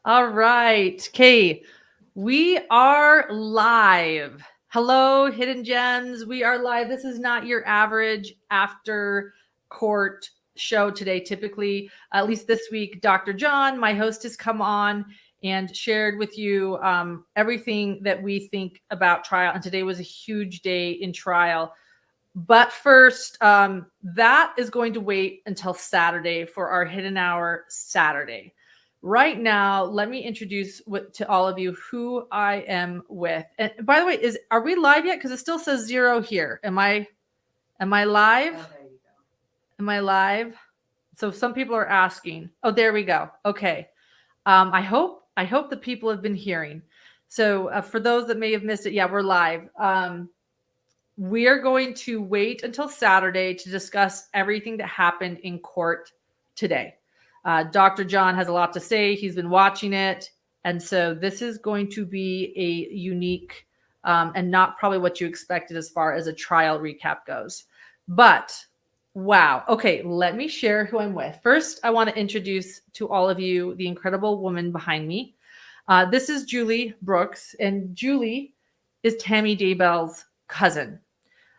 All right. Okay. We are live. Hello, Hidden Gems. We are live. This is not your average after court show today. Typically, at least this week, Dr. John, my host, has come on and shared with you everything that we think about trial. And today was a huge day in trial. But first, that is going to wait until Saturday for our Hidden Hour Saturday. Right now, let me introduce to all of you who I am with. And by the way, are we live yet? Because it still says 0 here. Am I live? Oh, there you go. Am I live? So some people are asking. Oh, there we go. Okay. I hope the people have been hearing. So for those that may have missed it, yeah, we're live. We are going to wait until Saturday to discuss everything that happened in court today. Dr. John has a lot to say. He's been watching it. And so this is going to be a unique and not probably what you expected as far as a trial recap goes. But wow. Okay, let me share who I'm with. First, I want to introduce to all of you the incredible woman behind me. This is Julie Brooks, and Julie is Tammy Daybell's cousin.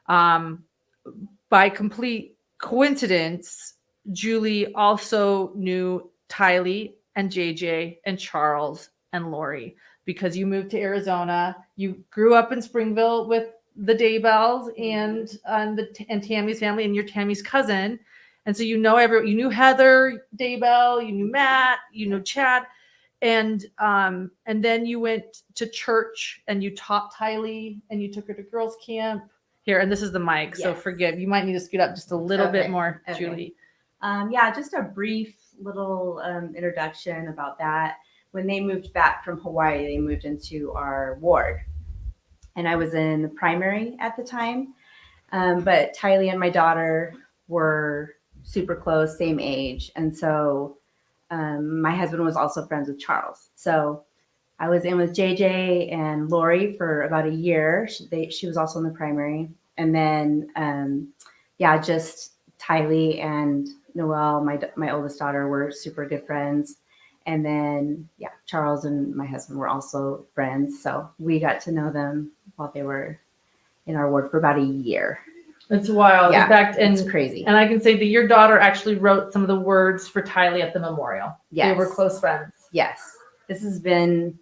By complete coincidence, Julie also knew Tylee and JJ and Charles and Lori because you moved to Arizona. You grew up in Springville with the Daybells and Tammy's family, and you're Tammy's cousin. And so you knew Heather Daybell, you knew Matt, you knew Chad. And then you went to church and you taught Tylee and you took her to girls camp. Here, and this is the mic, yes. So forgive. You might need to scoot up just a little bit more, okay. Julie. Just a brief little introduction about that. When they moved back from Hawaii, they moved into our ward. And I was in the primary at the time. But Tylee and my daughter were super close, same age. And so my husband was also friends with Charles. So I was in with JJ and Lori for about a year. She was also in the primary. And then, just Tylee and Noelle, my oldest daughter, were super good friends. And then, Charles and my husband were also friends. So we got to know them while they were in our ward for about a year. It's wild. Yeah, in fact, it's crazy. And I can say that your daughter actually wrote some of the words for Tylee at the memorial. Yes. They were close friends. Yes. This has been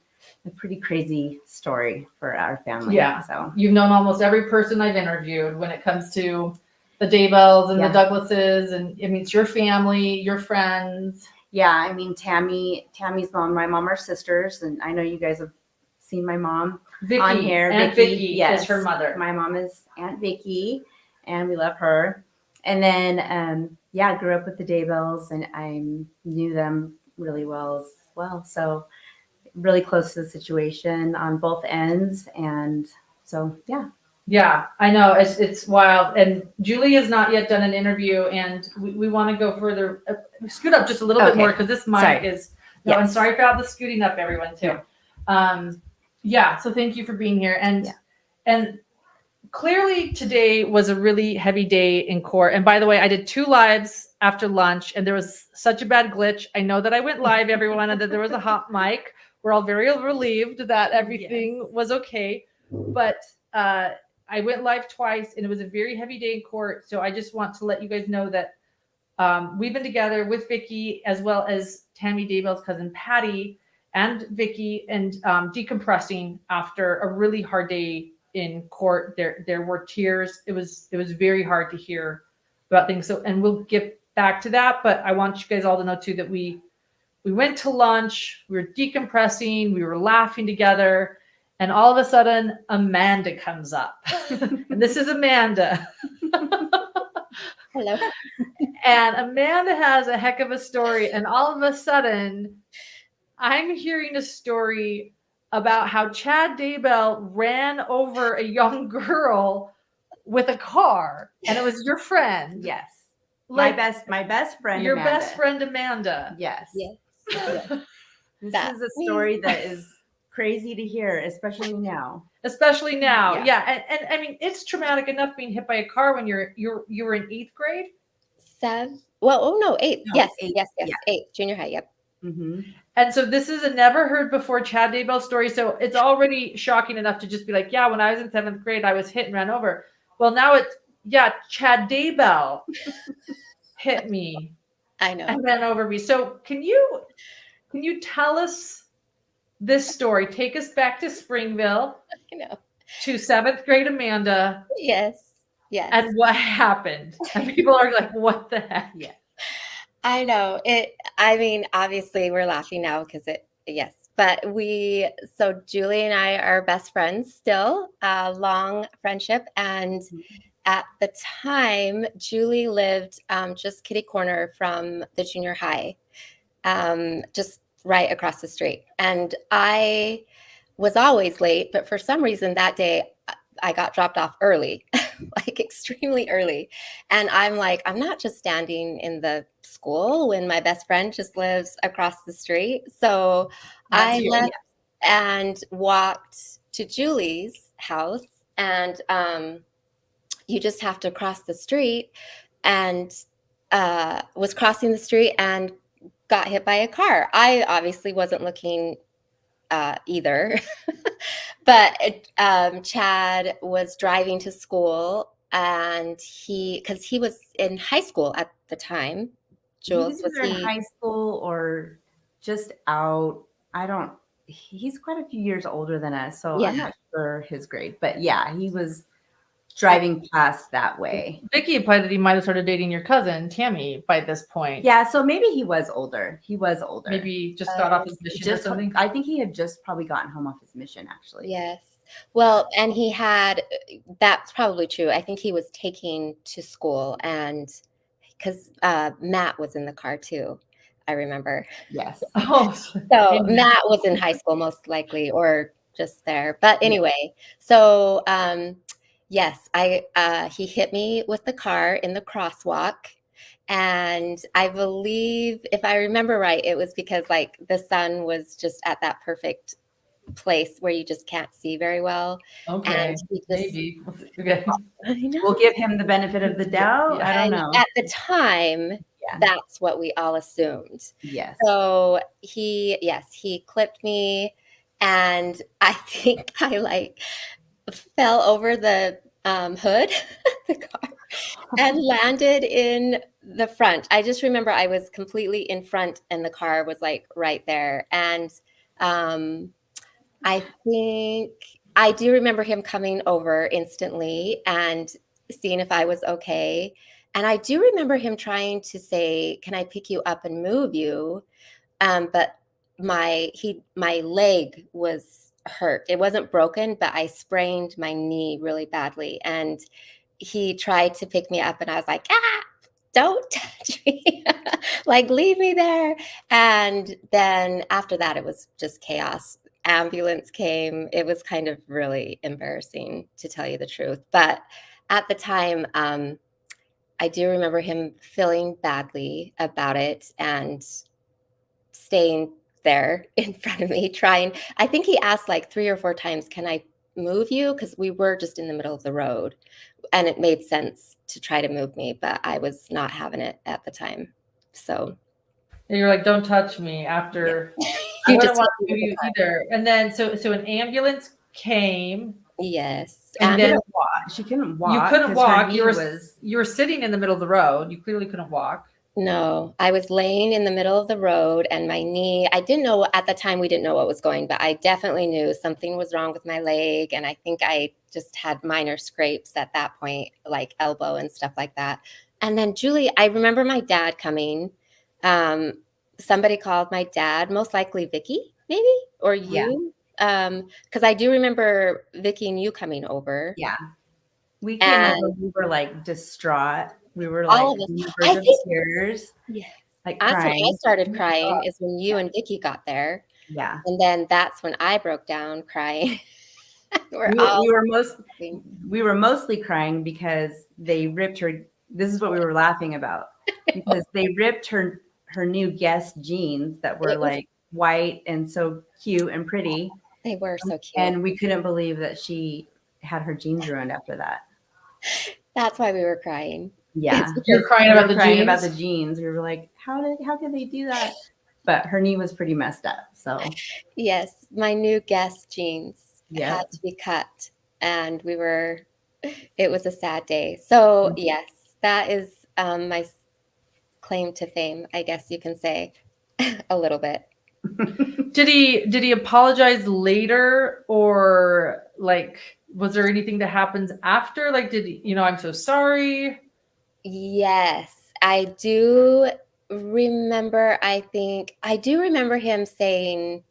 a pretty crazy story for our family. Yeah. So you've known almost every person I've interviewed when it comes to the Daybells and the Douglases, and I mean, it's your family, your friends. Yeah, I mean, Tammy's mom, my mom are sisters, and I know you guys have seen my mom Vicky, on here. Aunt Vicky is her mother. My mom is Aunt Vicky, and we love her. And then, grew up with the Daybells, and I knew them really well as well. So really close to the situation on both ends. And so, Yeah, I know. It's wild. And Julie has not yet done an interview, and we want to go further. Scoot up just a little bit more because this mic is. No, I'm sorry about the scooting up, everyone, too. So thank you for being here. And clearly today was a really heavy day in court. And by the way, I did 2 lives after lunch, and there was such a bad glitch. I know that I went live, everyone, and that there was a hot mic. We're all very relieved that everything was okay. But I went live twice, and it was a very heavy day in court. So I just want to let you guys know that we've been together with Vicky as well as Tammy Daybell's cousin Patty and Vicky, and decompressing after a really hard day in court. There were tears. It was very hard to hear about things. So, and we'll get back to that. But I want you guys all to know too that we went to lunch. We were decompressing. We were laughing together. And all of a sudden, Amanda comes up. And this is Amanda. Hello. And Amanda has a heck of a story. And all of a sudden, I'm hearing a story about how Chad Daybell ran over a young girl with a car. And it was your friend. Yes. My best friend, your Amanda. best friend, Amanda. Yes. Yes. This is a story that is crazy to hear, especially now. Yeah. And I mean, it's traumatic enough being hit by a car when you were in 8th grade. 7. Well, 8th. No, yes, 8th. yes. Yeah. 8th, junior high. Yep. Mm-hmm. And so this is a never heard before Chad Daybell story. So it's already shocking enough to just be like, yeah, when I was in 7th grade, I was hit and ran over. Well, now it's, yeah, Chad Daybell hit me I know. and ran over me. So can you tell us this story? Take us back to Springville, I know. to 7th grade Amanda. Yes. Yes. And what happened? And people are like, what the heck? Yeah. I know it. I mean, obviously we're laughing now because yes, but so Julie and I are best friends still, long friendship. And at the time, Julie lived just kitty corner from the junior high, just right across the street. And I was always late, but for some reason that day I got dropped off early, like extremely early. And I'm like, I'm not just standing in the school when my best friend just lives across the street. So I left and walked to Julie's house, and you just have to cross the street, and was crossing the street and got hit by a car. I obviously wasn't looking either. But Chad was driving to school, and because he was in high school at the time. Jules, was he in high school or just out? He's quite a few years older than us, so I'm not sure his grade. But yeah, he was driving past that way. Vicky implied that he might have started dating your cousin, Tammy, by this point. Yeah, so maybe he was older. Maybe just got off his mission or something. I think he had just probably gotten home off his mission, actually. Yes. Well, and that's probably true. I think he was taking to school, and because Matt was in the car too, I remember. Yes. So Matt was in high school most likely, or just there. But anyway, so yes, he hit me with the car in the crosswalk. And I believe, if I remember right, it was because like the sun was just at that perfect place where you just can't see very well. Okay. And he just, maybe. Okay. We'll give him the benefit of the doubt. Yeah. I don't know. At the time, that's what we all assumed. Yes. So he clipped me, and I think I like fell over the hood of the car and landed in the front. I just remember I was completely in front and the car was like right there. And I think I do remember him coming over instantly and seeing if I was okay. And I do remember him trying to say, "Can I pick you up and move you?" But my leg was hurt. It wasn't broken, but I sprained my knee really badly. And he tried to pick me up, and I was like, don't touch me. Like, leave me there. And then after that, it was just chaos. Ambulance came. It was kind of really embarrassing, to tell you the truth. But at the time, I do remember him feeling badly about it and staying there in front of me, trying. I think he asked like 3 or 4 times, "Can I move you?" Because we were just in the middle of the road, and it made sense to try to move me, but I was not having it at the time. So you're like, "Don't touch me." After you I just don't want to do you either. And then so an ambulance came. Yes. And then she couldn't walk. You couldn't walk. You were sitting in the middle of the road. You clearly couldn't walk. No, I was laying in the middle of the road, and my knee, I didn't know at the time, we didn't know what was going, but I definitely knew something was wrong with my leg. And I think I just had minor scrapes at that point, like elbow and stuff like that. And then Julie, I remember my dad coming. Somebody called my dad, most likely Vicky, maybe, or you. Because I do remember Vicky and you coming over. Yeah. We came over, we were like distraught. We were like all of us. Tears. Yeah. Like that's crying. when I started crying, is when you and Vicky got there. Yeah. And then that's when I broke down crying. We were mostly crying because they ripped her. This is what we were laughing about, because they ripped her new Guess jeans that were like white and so cute and pretty. They were so cute. And we couldn't believe that she had her jeans ruined after that. That's why we were crying. Yeah. You're crying about the jeans. About the jeans. We were like, how could they do that? but her knee was pretty messed up. So Yes, my new Guess jeans Yeah. had to be cut, and it was a sad day. So yes, that is my claim to fame, I guess you can say, a little bit. Did he apologize later, or like was there anything that happens after? Like, did he, I'm so sorry? Yes, I do remember. I do remember him saying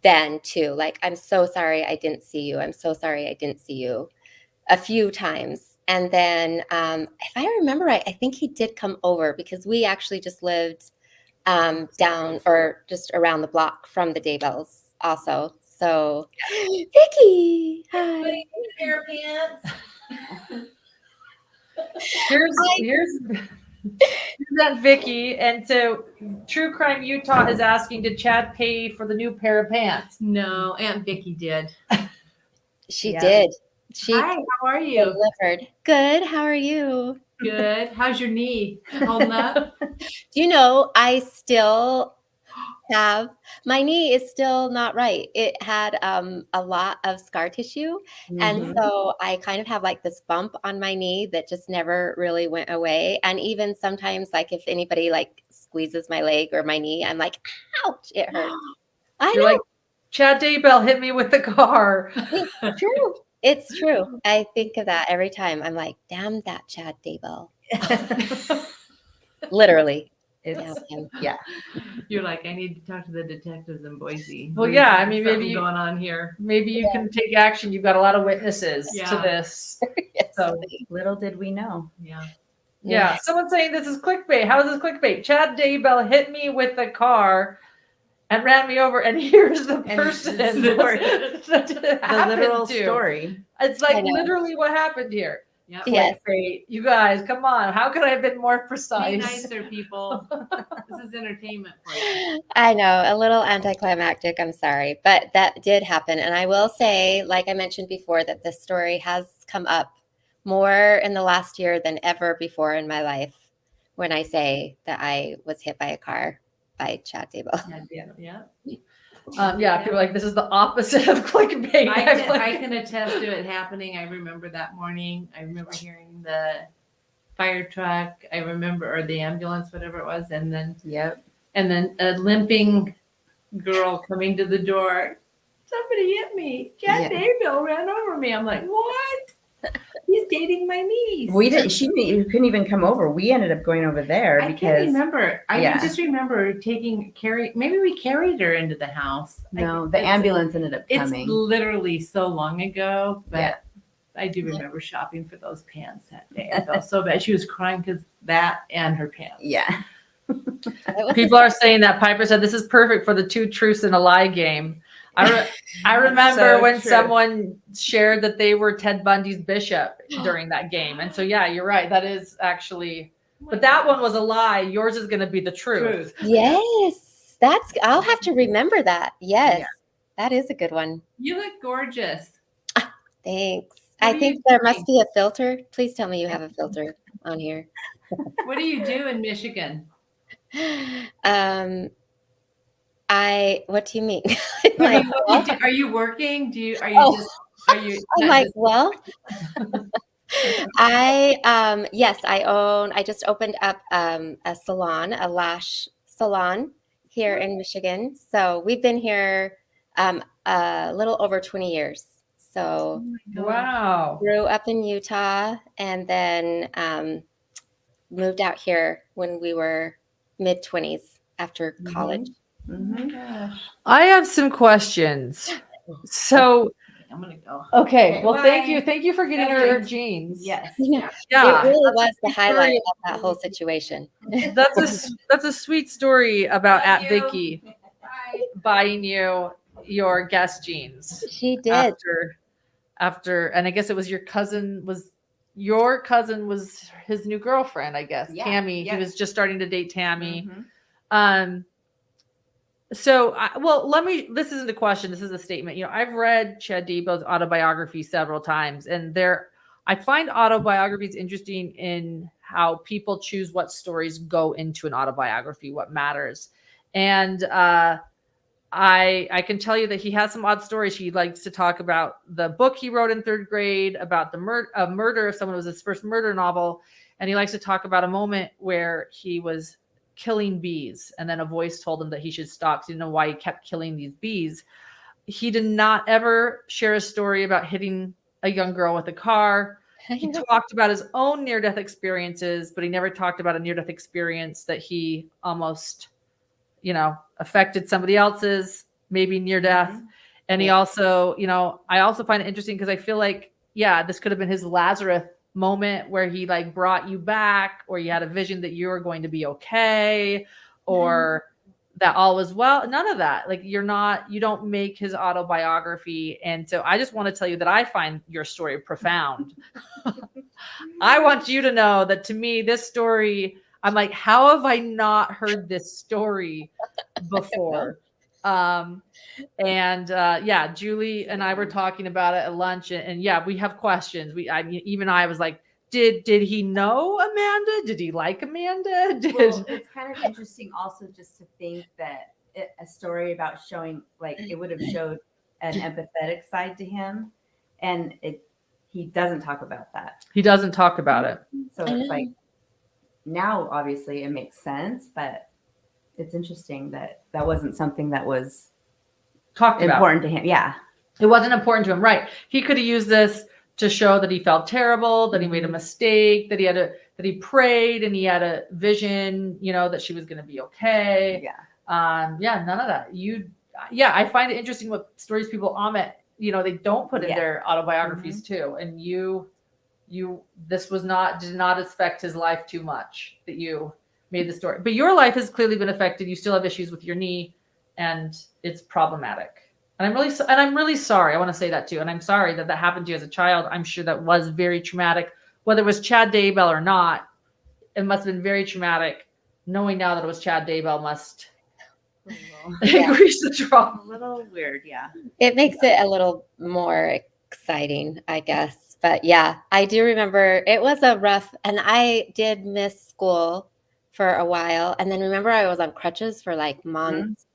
then too, like, I'm so sorry I didn't see you. I'm so sorry I didn't see you, a few times. And then, if I remember right, I think he did come over because we actually just lived down or just around the block from the Daybells also. So, Vicky, hi. Pair of pants. Here's that Vicky. And so True Crime Utah is asking, did Chad pay for the new pair of pants? No, Aunt Vicky did. She Yeah. did. She Hi, how are you? delivered. Good. How are you? Good. How's your knee? Holding up? I still have my knee is still not right. It had a lot of scar tissue, and so I kind of have like this bump on my knee that just never really went away. And even sometimes, like if anybody like squeezes my leg or my knee, I'm like, ouch, it hurts. I You're know. like, Chad Daybell hit me with the car. It's true. It's true. I think of that every time. I'm like, damn that Chad Daybell. Literally. It's Damn him. yeah. You're like, I need to talk to the detectives in Boise. Well, yeah, I mean, Something maybe going on here. Maybe you can take action. You've got a lot of witnesses to Yeah. this. Yes. So Little did we know. Yeah. yeah, someone's saying this is clickbait. How is this clickbait? Chad Daybell hit me with the car and ran me over, and here's the person it's the story. that it The happened literal to. story. It's I like know. literally what happened here. Yeah. Yes. Clickbait. You guys, come on. How could I have been more Be precise? nicer, people. This is entertainment for you. I know, a little anticlimactic. I'm sorry, but that did happen. And I will say, like I mentioned before, that this story has come up more in the last year than ever before in my life when I say that I was hit by a car by Chad Daybell. Yeah. Yeah, people are like, this is the opposite of clickbait. I can attest to it happening. I remember that morning. I remember hearing the fire truck. I remember, or the ambulance, whatever it was, and then Yep. a limping girl coming to the door. Somebody hit me. Chad Daybell ran over me. I'm like, what? He's dating my niece. We didn't. You couldn't even come over. We ended up going over there I can't because remember. I yeah. just remember maybe we carried her into the house. no, the ambulance ended up It's coming. literally so long ago, but Yeah. I do remember shopping for those pants that day. I felt so bad. She was crying because that and her pants. Yeah. People are saying that Piper said this is perfect for the two truths and a lie game. I remember So when true. someone shared that they were Ted Bundy's bishop during that game. And so, yeah, you're right. That is actually, but that one was a lie. Yours is going to be the truth. Yes, I'll have to remember that. Yes, Yeah. that is a good one. You look gorgeous. Thanks. What I are think you there doing? must be a filter. Please tell me you have a filter on here. What do you do in Michigan? What do you mean? Are you working? I'm like, well, I just opened up a salon, a lash salon here in Michigan. So we've been here a little over 20 years. So Wow. grew up in Utah and then moved out here when we were mid-20s after college. Oh my gosh. I have some questions. So, I'm gonna go. okay. Well, thank Bye. you. Thank you for getting her jeans. Yes. Yeah. Yeah. It really that's a was the sweet highlight story. of that whole situation. That's a sweet story about Love at you. Vicky Bye. buying you your Guess jeans. She did. After, and I guess it was your cousin was his new girlfriend, I guess. Yeah, Tammy. yeah. He was just starting to date Tammy. Mhm. This isn't a question. This is a statement. I've read Chad Daybell's autobiography several times, and I find autobiographies interesting in how people choose what stories go into an autobiography, what matters. And I can tell you that he has some odd stories. He likes to talk about the book he wrote in 3rd grade about the murder of someone. It was his first murder novel. And he likes to talk about a moment where he was killing bees. And then a voice told him that he should stop because he didn't know why he kept killing these bees. He did not ever share a story about hitting a young girl with a car. He talked about his own near-death experiences, but he never talked about a near-death experience that he almost, affected somebody else's, maybe near death. Mm-hmm. And he also, I also find it interesting because I feel like, this could have been his Lazarus moment where he like brought you back, or you had a vision that you were going to be okay, or that all was well. None of that. Like you don't make his autobiography. And so I just want to tell you that I find your story profound. I want you to know that to me, this story, I'm like, how have I not heard this story before? Julie and I were talking about it at lunch, and we have questions. I was like, did he know Amanda? Did he like Amanda? Well, it's kind of interesting also just to think that a story about showing, like, it would have showed an empathetic side to him, and he doesn't talk about that. He doesn't talk about it. So it's like, now obviously it makes sense, but it's interesting that wasn't something that was talked about. Important to him. Yeah. It wasn't important to him. Right. He could have used this to show that he felt terrible, that he made a mistake, that he prayed and he had a vision, that she was going to be okay. Yeah. None of that. I find it interesting what stories people omit, they don't put in their autobiographies too. And this did not affect his life too much that you made the story, but your life has clearly been affected. You still have issues with your knee and it's problematic. And I'm really sorry. I want to say that too. And I'm sorry that happened to you as a child. I'm sure that was very traumatic, whether it was Chad Daybell or not. It must have been very traumatic. Knowing now that it was Chad Daybell must increase the trauma. A little weird. Yeah. It makes it a little more exciting, I guess. But yeah, I do remember it was a rough, and I did miss school for a while. And then remember I was on crutches for like months.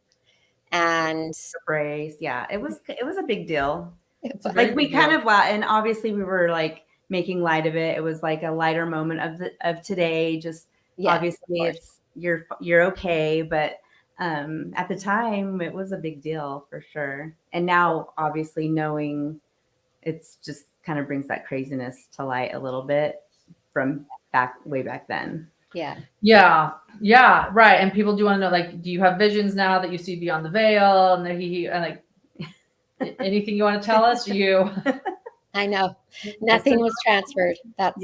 And brace. Yeah, it was a big deal. Like we kind of and obviously we were like making light of it. It was like a lighter moment of today. Just obviously it's you're okay, but at the time it was a big deal for sure. And now obviously knowing, it's just kind of brings that craziness to light a little bit from way back then. Yeah, right. And people do want to know, like, do you have visions now that you see beyond the veil? And like, anything you want to tell us? I know nothing was transferred. That's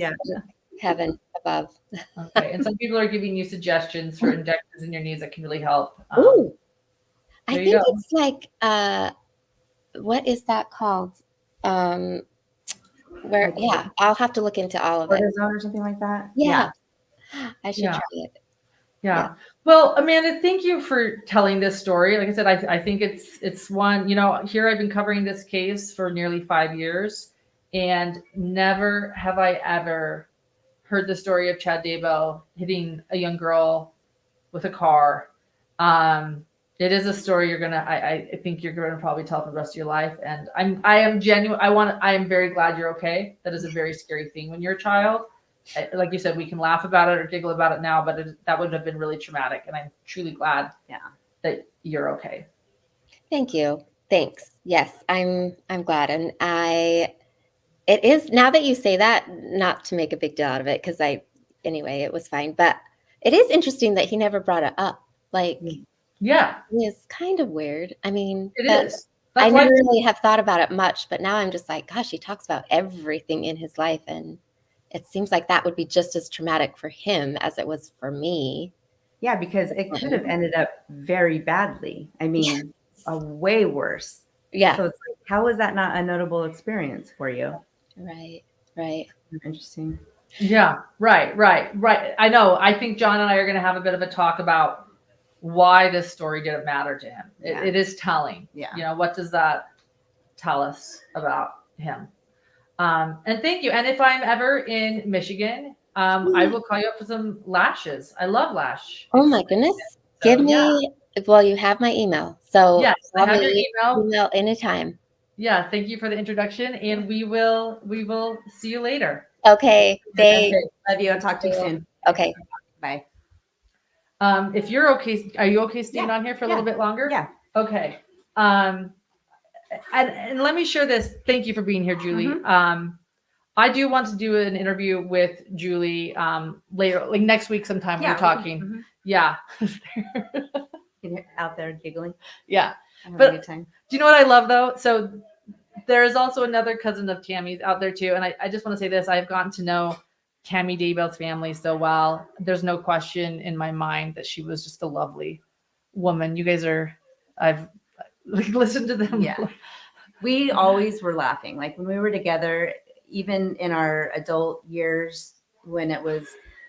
heaven above. Okay. And some people are giving you suggestions for injections in your knees that can really help. I think it's like, what is that called? I'll have to look into all of it. Cortisone or something like that. Yeah. I should try it. Yeah. Well, Amanda, thank you for telling this story. Like I said, I think it's one, here I've been covering this case for nearly 5 years, and never have I ever heard the story of Chad Daybell hitting a young girl with a car. It is a story I think you're gonna probably tell for the rest of your life. And I am very glad you're okay. That is a very scary thing when you're a child. Like you said, we can laugh about it or giggle about it now, but that would have been really traumatic. And I'm truly glad that you're okay. Thank you. Thanks. Yes, I'm glad. And it is, now that you say that, not to make a big deal out of it, because anyway, it was fine. But it is interesting that he never brought it up. Like, it's kind of weird. I mean, it is. I never really have thought about it much, but now I'm just like, gosh, he talks about everything in his life, and it seems like that would be just as traumatic for him as it was for me. Yeah, because it could have ended up very badly. I mean, way worse. Yeah. So it's like, how was that not a notable experience for you? Right. Interesting. Yeah, right. I know. I think John and I are going to have a bit of a talk about why this story didn't matter to him. It is telling. Yeah. What does that tell us about him? And thank you. And if I'm ever in Michigan, I will call you up for some lashes. I love lash. Oh my goodness. Give me Well, you have my email, so Yes, I call have your me, email. email anytime. Yeah, thank you for the introduction, and we will see you later. Okay, thanks. Okay. Love you. I'll talk to you soon. Okay. Bye. If you're okay, are you okay staying Yeah, on here for a little bit longer? Yeah. Okay. And let me share this. Thank you for being here, Julie. I do want to do an interview with Julie later, like next week sometime. Yeah, We're talking. Yeah. You're out there giggling. Yeah. Having But a good time. do you know what I love though? So there is also another cousin of Tammy's out there too. And I just want to say this. I've gotten to know Tammy Daybell's family so well. There's no question in my mind that she was just a lovely woman. You guys I've listened to them. Yeah. We always were laughing. Like when we were together, even in our adult years, when it was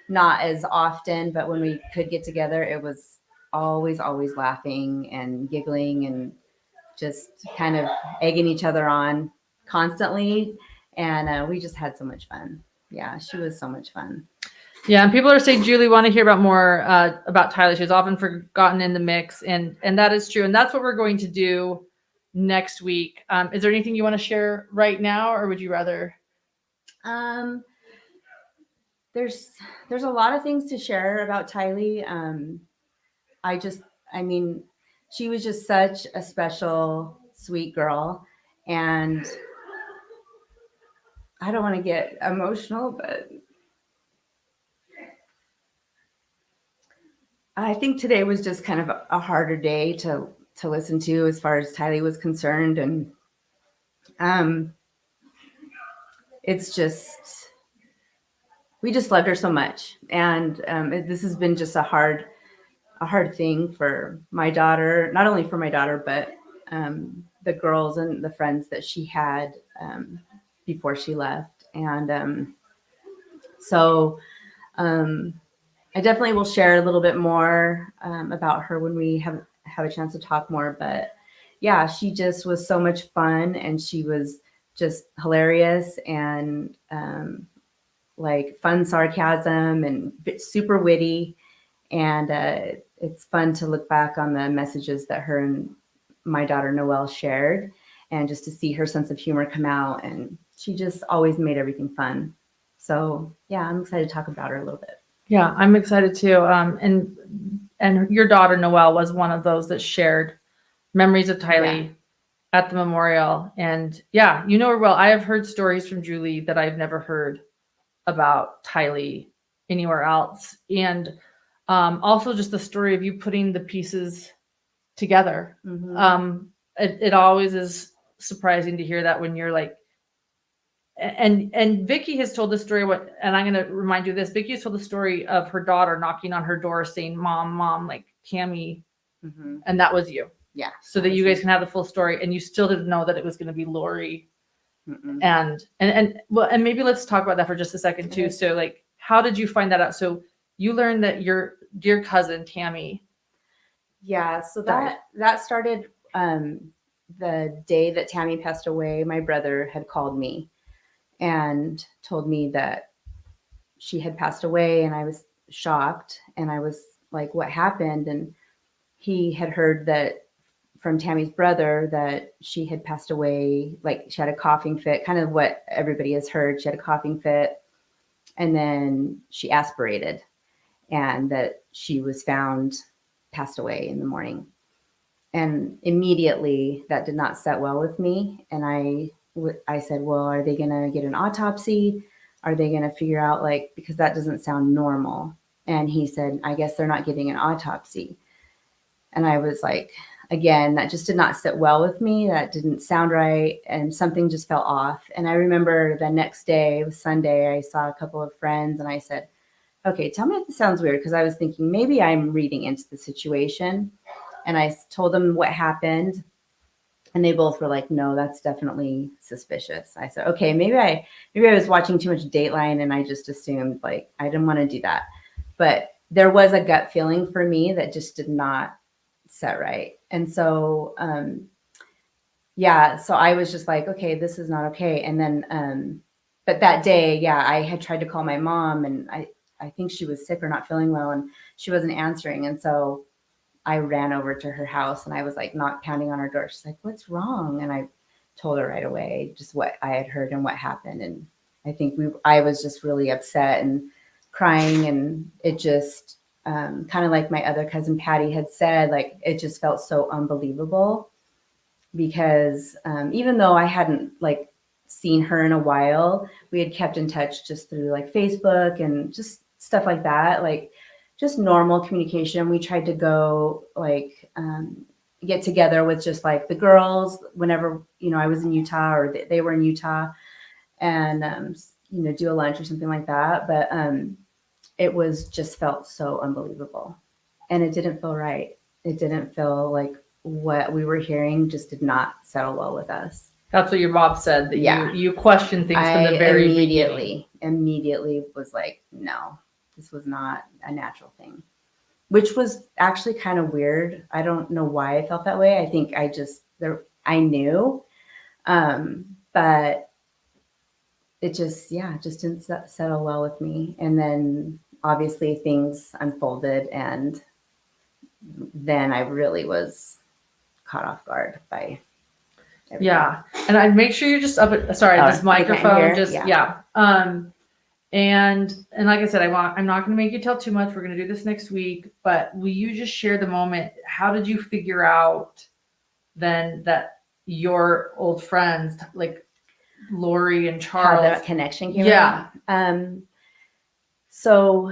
not as often, but when we could get together, it was always laughing and giggling and just kind of egging each other on constantly. And we just had so much fun. Yeah, she was so much fun. Yeah, and people are saying, Julie, want to hear about more about Tylee. She's often forgotten in the mix, and that is true. And that's what we're going to do next week. Is there anything you want to share right now, or would you rather? There's a lot of things to share about Tylee. I mean, she was just such a special, sweet girl, and I don't want to get emotional, but I think today was just kind of a harder day to listen to as far as Tylee was concerned, and it's just we just loved her so much, and this has been just a hard thing for my daughter, not only for my daughter, but the girls and the friends that she had before she left. And so I definitely will share a little bit more about her when we have a chance to talk more. But yeah, she just was so much fun, and she was just hilarious and like fun sarcasm and super witty. And it's fun to look back on the messages that her and my daughter Noelle shared, and just to see her sense of humor come out. And she just always made everything fun. So yeah, I'm excited to talk about her a little bit. Yeah, I'm excited too. And your daughter Noelle was one of those that shared memories of Tylee at the memorial. And yeah, you know her well. I have heard stories from Julie that I've never heard about Tylee anywhere else. And also just the story of you putting the pieces together. It always is surprising to hear that when you're like, and Vicky has told the story. And I'm going to remind you of this. Vicky has told the story of her daughter knocking on her door saying, "Mom, like Tammy," and that was you. Yeah. So that you guys can have the full story, and you still didn't know that it was going to be Lori. And maybe let's talk about that for just a second too. So like, how did you find that out? So you learned that your dear cousin Tammy. Yeah. So that started the day that Tammy passed away. My brother had called me and told me that she had passed away, and I was shocked, and I was like, what happened? And he had heard that from Tammy's brother that she had passed away, like she had a coughing fit, kind of what everybody has heard. She had a coughing fit, and then she aspirated, and that she was found passed away in the morning. And immediately that did not set well with me. And I said, well, are they going to get an autopsy? Are they going to figure out, like, because that doesn't sound normal. And he said, I guess they're not getting an autopsy. And I was like, again, that just did not sit well with me. That didn't sound right. And something just fell off. And I remember the next day, it was Sunday, I saw a couple of friends, and I said, okay, tell me if this sounds weird. Because I was thinking maybe I'm reading into the situation. And I told them what happened. And they both were like, no, that's definitely suspicious. I said, okay, maybe I was watching too much Dateline, and I just assumed, like, I didn't want to do that. But there was a gut feeling for me that just did not set right. And so, so I was just like, okay, this is not okay. And then, but that day, I had tried to call my mom, and I think she was sick or not feeling well, and she wasn't answering. And so I ran over to her house and I was like not pounding on her door. She's like, "What's wrong?" And I told her right away just what I had heard and what happened. And I think I was just really upset and crying, and it just kind of like my other cousin Patty had said, like it just felt so unbelievable because even though I hadn't like seen her in a while, we had kept in touch just through like Facebook and just stuff like that, like just normal communication. We tried to go like get together with just like the girls whenever, you know, I was in Utah or they were in Utah, and you know, do a lunch or something like that. But it was just felt so unbelievable, and it didn't feel right. It didn't feel like what we were hearing just did not settle well with us. That's what your mom said, that Yeah. you questioned things from the very beginning. Immediately was like, no, this was not a natural thing, which was actually kind of weird. I don't know why I felt that way. I think I knew, but it just didn't settle well with me. And then obviously things unfolded, and then I really was caught off guard by everything. Yeah. And I'd make sure you're just up at, sorry, this microphone, just, yeah. And like I said, I'm not going to make you tell too much. We're going to do this next week, but will you just share the moment? How did you figure out then that your old friends, like Lori and How Charles, that connection came yeah. around? So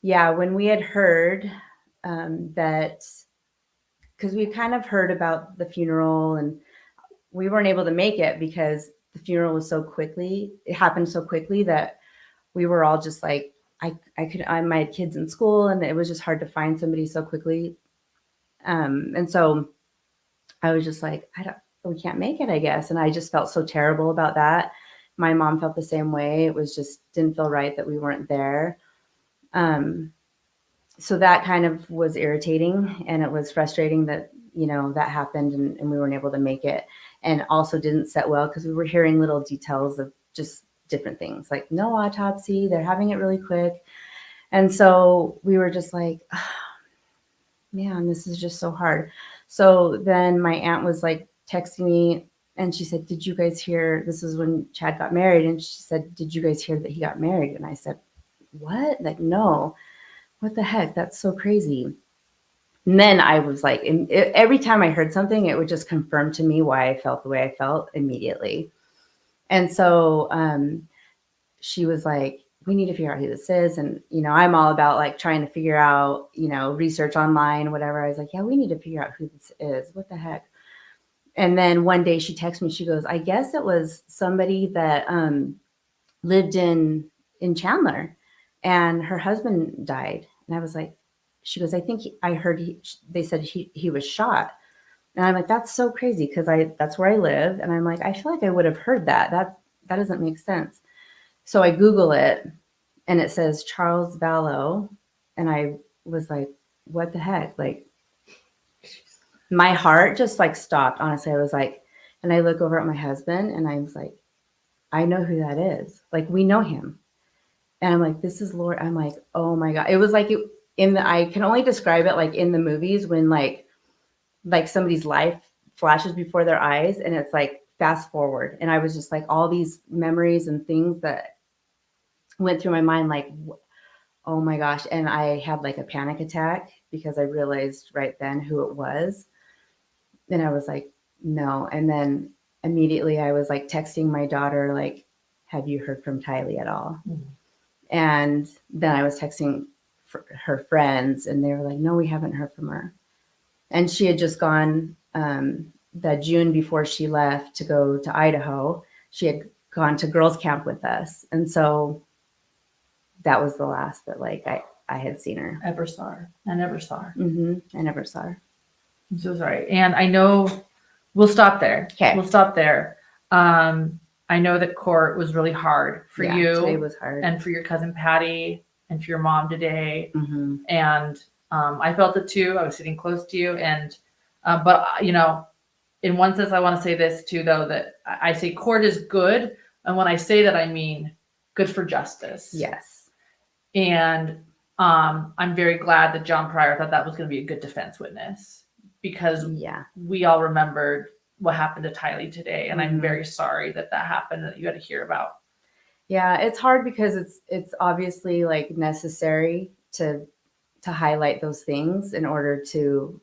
yeah, when we had heard that, because we kind of heard about the funeral, and we weren't able to make it because the funeral was it happened so quickly that we were all just like, I my kids in school, and it was just hard to find somebody so quickly. And so I was just like, we can't make it, I guess. And I just felt so terrible about that. My mom felt the same way. It was just didn't feel right that we weren't there. So that kind of was irritating, and it was frustrating that, you know, that happened and we weren't able to make it. And also didn't set well because we were hearing little details of just different things, like no autopsy, they're having it really quick. And so we were just like, oh, man, this is just so hard. So then my aunt was like texting me, and she said, "Did you guys hear?" This is when Chad got married. And she said, "Did you guys hear that he got married?" And I said, "What? Like, no, what the heck? That's so crazy." And then I was like, every time I heard something, it would just confirm to me why I felt the way I felt immediately. And so she was like, "We need to figure out who this is." And, you know, I'm all about like trying to figure out, you know, research online, whatever. I was like, yeah, we need to figure out who this is. What the heck? And then one day she texted me, she goes, "I guess it was somebody that lived in Chandler, and her husband died." And I was like, she goes, "I think I heard they said he was shot." And I'm like, "That's so crazy," because that's where I live. And I'm like, I feel like I would have heard that. That doesn't make sense. So I Google it, and it says Charles Vallow. And I was like, what the heck? Like, my heart just like stopped. Honestly, I was like, and I look over at my husband, and I was like, I know who that is. Like, we know him. And I'm like, this is Lord. I'm like, oh my God. It was like I can only describe it like in the movies when like somebody's life flashes before their eyes, and it's like fast forward. And I was just like, all these memories and things that went through my mind, like, oh my gosh. And I had like a panic attack because I realized right then who it was. And I was like, no. And then immediately I was like texting my daughter, like, have you heard from Tylee at all? Mm-hmm. And then I was texting her friends, and they were like, no, we haven't heard from her. And she had just gone that June before she left to go to Idaho. She had gone to girls camp with us. And so that was the last that like I had seen her. I never saw her. I never saw her. I'm so sorry. And I know we'll stop there. Okay. We'll stop there. I know that court was really hard for you. Today was hard. And for your cousin Patty, and for your mom today. Mm-hmm. And I felt it too. I was sitting close to you. And, but you know, in one sense, I want to say this too, though, that I say court is good. And when I say that, I mean good for justice. Yes. And I'm very glad that John Pryor thought that was going to be a good defense witness, because we all remembered what happened to Tylee today. And I'm very sorry that happened, that you had to hear about. Yeah, it's hard because it's obviously like necessary to highlight those things in order to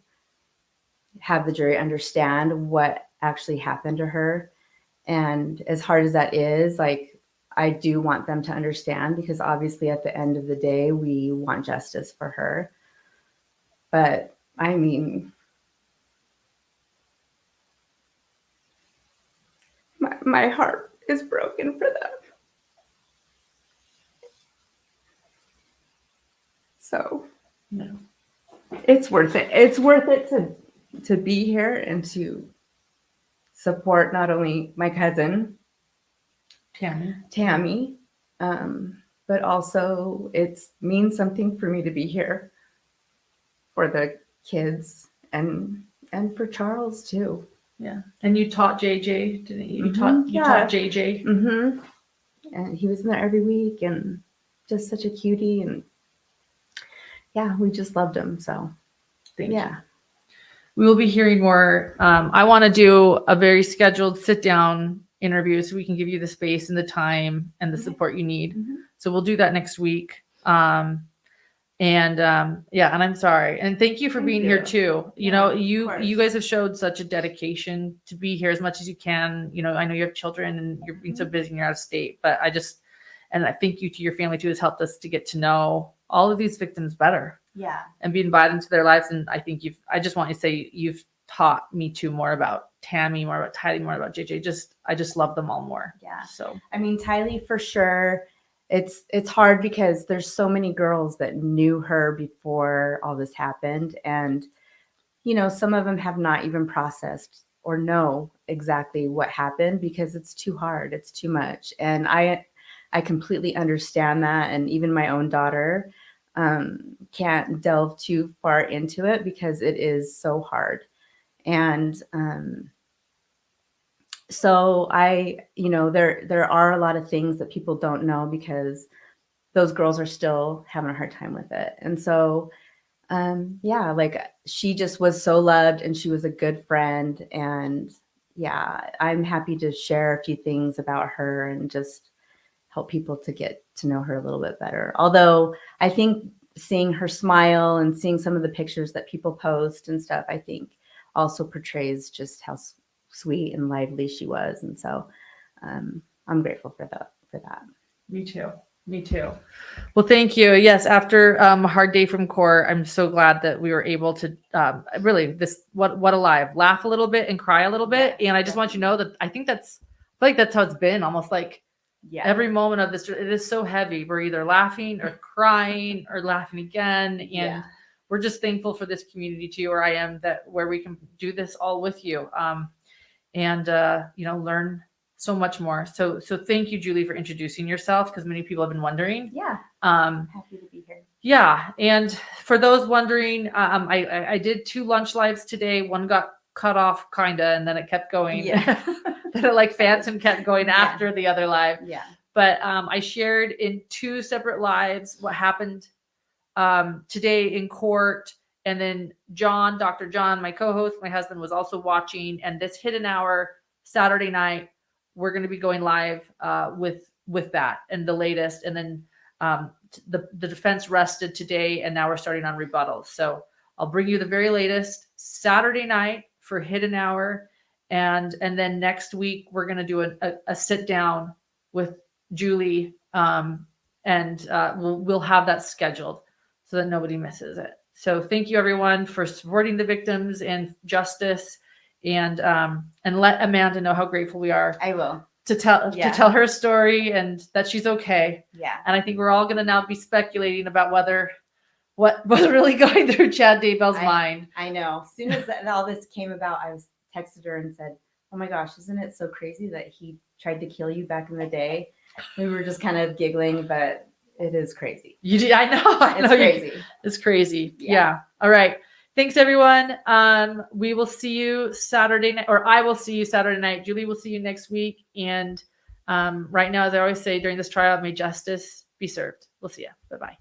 have the jury understand what actually happened to her. And as hard as that is, like, I do want them to understand, because obviously at the end of the day, we want justice for her. But I mean, my heart is broken for them. So it's worth it. It's worth it to be here and to support not only my cousin, Tammy, but also it means something for me to be here for the kids and for Charles too. Yeah. And you taught JJ, didn't you? You Mhm, taught JJ. Mm-hmm. And he was in there every week, and just such a cutie. And yeah, we just loved him. So Thank you. We will be hearing more. I want to do a very scheduled sit down interview so we can give you the space and the time and the support you need. So we'll do that next week. And I'm sorry. And thank you for being here too. You know, you guys have showed such a dedication to be here as much as you can. You know, I know you have children and you're being so busy and you're out of state, but I thank you to your family too, has helped us to get to know all of these victims better. Yeah. And be invited into their lives. And I think I just want to say you've taught me too more about Tammy, more about Tylee, more about JJ. I just love them all more. Yeah. So, I mean, Tylee for sure. It's hard because there's so many girls that knew her before all this happened. And, you know, some of them have not even processed or know exactly what happened because it's too hard. It's too much. And I completely understand that. And even my own daughter can't delve too far into it because it is so hard. And so there are a lot of things that people don't know because those girls are still having a hard time with it. And so, like she just was so loved and she was a good friend. And yeah, I'm happy to share a few things about her and just help people to get to know her a little bit better. Although I think seeing her smile and seeing some of the pictures that people post and stuff, I think also portrays just how sweet and lively she was. And so I'm grateful for that. Me too. Well, thank you. Yes. After a hard day from court, I'm so glad that we were able to what a live, laugh a little bit and cry a little bit. And I just want you to know that I feel like that's how it's been almost like every moment of this. It is so heavy. We're either laughing or crying or laughing again. And we're just thankful for this community too, where I am, where we can do this all with you. And learn so much more. So thank you, Julie, for introducing yourself, because many people have been wondering. Yeah. Happy to be here. Yeah. And for those wondering, I did 2 lunch lives today. One got cut off kinda, and then it kept going. Yeah. Then it like phantom kept going after the other live. Yeah. But I shared in 2 separate lives what happened today in court. And then Dr. John, my co-host, my husband, was also watching. And this hidden hour Saturday night, we're going to be going live with that and the latest. And then the defense rested today, and now we're starting on rebuttals. So I'll bring you the very latest Saturday night for hidden hour. And then next week, we're going to do a sit down with Julie. And we'll have that scheduled so that nobody misses it. So thank you, everyone, for supporting the victims and justice, and let Amanda know how grateful we are. I will. To tell her story and that she's okay. Yeah. And I think we're all going to now be speculating about what was really going through Chad Daybell's mind. I know. As soon as all this came about, I texted her and said, "Oh my gosh, isn't it so crazy that he tried to kill you back in the day?" We were just kind of giggling, but it is crazy. I know. It's crazy. It's crazy. Yeah. All right. Thanks, everyone. We will see you Saturday night, or I will see you Saturday night. Julie will see you next week. And right now, as I always say, during this trial, may justice be served. We'll see you. Bye-bye.